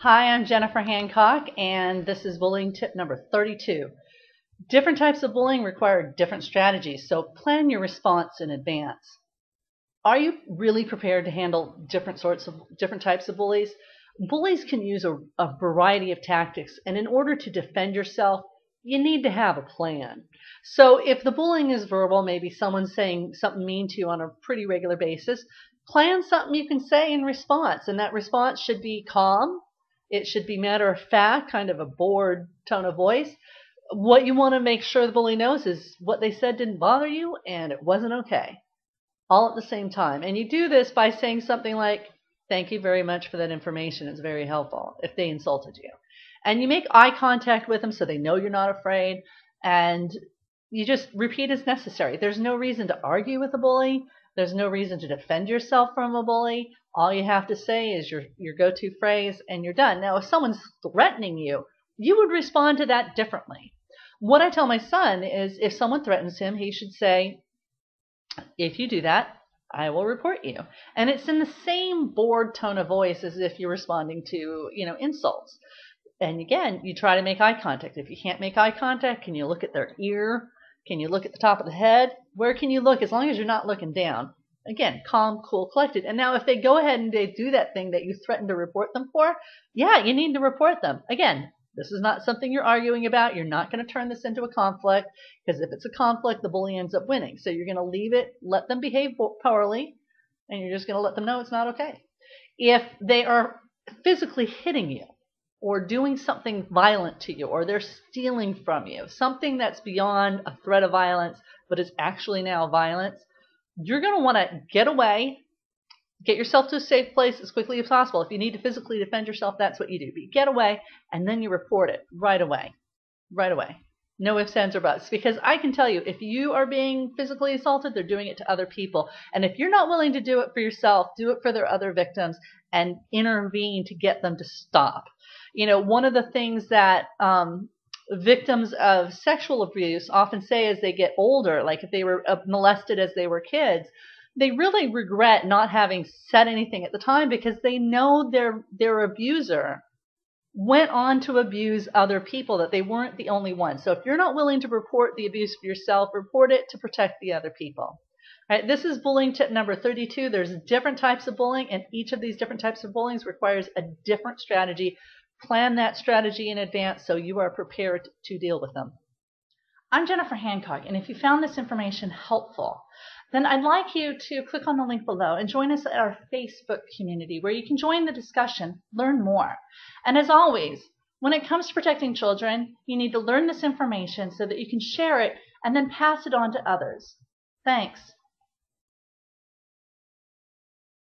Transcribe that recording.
Hi, I'm Jennifer Hancock, and this is bullying tip number 32. Different types of bullying require different strategies, so plan your response in advance. Are you really prepared to handle different types of bullies? Bullies can use a variety of tactics, and in order to defend yourself, you need to have a plan. So if the bullying is verbal, maybe someone's saying something mean to you on a pretty regular basis, plan something you can say in response, and that response should be calm. It should be matter of fact, kind of a bored tone of voice. What you want to make sure the bully knows is what they said didn't bother you and it wasn't okay, all at the same time. And you do this by saying something like, "Thank you very much for that information. It's very helpful," if they insulted you. And you make eye contact with them so they know you're not afraid, and you just repeat as necessary. There's no reason to argue with a bully. There's no reason to defend yourself from a bully. All you have to say is your go-to phrase, and you're done. Now, if someone's threatening you, you would respond to that differently. What I tell my son is if someone threatens him, he should say, "If you do that, I will report you." And it's in the same bored tone of voice as if you're responding to, insults. And again, you try to make eye contact. If you can't make eye contact, can you look at their ear? Can you look at the top of the head? Where can you look as long as you're not looking down? Again, calm, cool, collected. And now if they go ahead and they do that thing that you threatened to report them for, yeah, you need to report them. Again, this is not something you're arguing about. You're not going to turn this into a conflict, because if it's a conflict, the bully ends up winning. So you're going to leave it, let them behave poorly, and you're just going to let them know it's not okay. If they are physically hitting you, or doing something violent to you, or they're stealing from you, something that's beyond a threat of violence, but is actually now violence, you're going to want to get away, get yourself to a safe place as quickly as possible. If you need to physically defend yourself, that's what you do. But you get away, and then you report it right away. Right away. No ifs, ands, or buts. Because I can tell you, if you are being physically assaulted, they're doing it to other people. And if you're not willing to do it for yourself, do it for their other victims and intervene to get them to stop. One of the things that victims of sexual abuse often say as they get older, like if they were molested as they were kids, they really regret not having said anything at the time, because they know their abuser went on to abuse other people, that they weren't the only one. So if you're not willing to report the abuse for yourself, report it to protect the other people. All right, this is bullying tip number 32. There's different types of bullying, and each of these different types of bullying requires a different strategy. Plan that strategy in advance so you are prepared to deal with them. I'm Jennifer Hancock, and if you found this information helpful, then I'd like you to click on the link below and join us at our Facebook community, where you can join the discussion, learn more. And as always, when it comes to protecting children, you need to learn this information so that you can share it and then pass it on to others. Thanks.